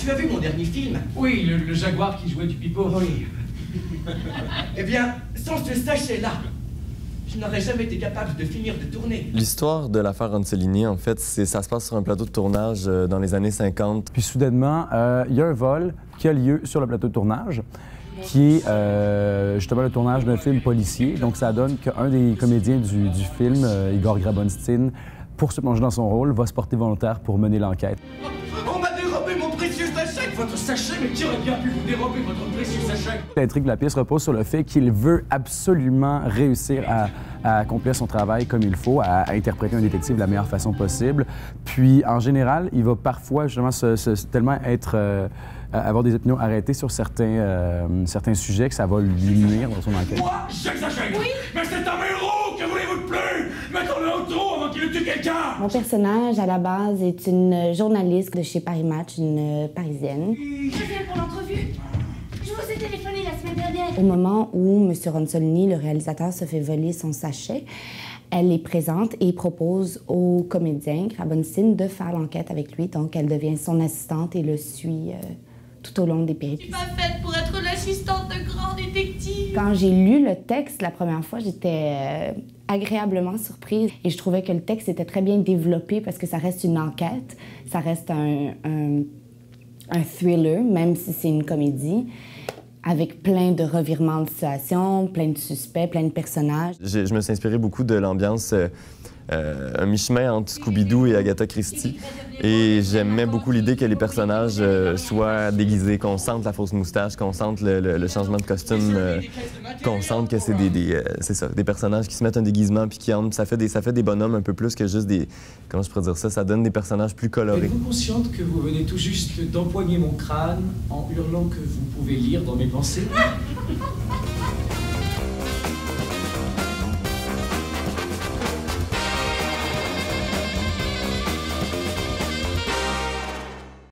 tu as vu mon dernier film? Oui, le jaguar qui jouait du pipeau. Oui. Eh bien, sans ce sachet-là, je n'aurais jamais été capable de finir de tourner. L'histoire de l'affaire Anselini, en fait, ça se passe sur un plateau de tournage dans les années 50. Puis soudainement, il y a un vol qui a lieu sur le plateau de tournage, qui est justement le tournage d'un film policier. Donc ça donne qu'un des comédiens du film, Igor Grabonstein, pour se plonger dans son rôle, va se porter volontaire pour mener l'enquête. On m'a dérobé mon précieux sachet! Votre sachet, mais qui aurait bien pu vous dérober votre précieux sachet? L'intrigue de la pièce repose sur le fait qu'il veut absolument réussir à accomplir son travail comme il faut, à interpréter un détective de la meilleure façon possible. Puis, en général, il va parfois justement tellement avoir des opinions arrêtées sur certains sujets que ça va lui nuire dans son enquête. Moi, j'exagère! Oui? Mais c'est un héros! Que voulez-vous de plus? Mettons-le au trou avant qu'il ne tue quelqu'un! Mon personnage, à la base, est une journaliste de chez Paris Match, une Parisienne. Je viens pour l'entrevue. Je vous ai téléphoné la semaine dernière. Au moment où M. Ronsolini, le réalisateur, se fait voler son sachet, elle est présente et propose au comédien Grabonstein de faire l'enquête avec lui. Donc, elle devient son assistante et le suit tout au long des péripéties. Je suis pas faite pour être l'assistante de grand détective. Quand j'ai lu le texte la première fois, j'étais agréablement surprise. Et je trouvais que le texte était très bien développé parce que ça reste une enquête, ça reste un thriller, même si c'est une comédie, avec plein de revirements de situation, plein de suspects, plein de personnages. Je me suis inspiré beaucoup de l'ambiance, un mi-chemin entre Scooby-Doo et Agatha Christie. Et j'aimais beaucoup l'idée que les personnages soient déguisés, qu'on sente la fausse moustache, qu'on sente le changement de costume, qu'on sente que c'est des personnages qui se mettent un déguisement puis qui entrent. Ça fait des bonhommes un peu plus que juste des... Comment je pourrais dire ça? Ça donne des personnages plus colorés. Êtes-vous consciente que vous venez tout juste d'empoigner mon crâne en hurlant que vous pouvez lire dans mes pensées?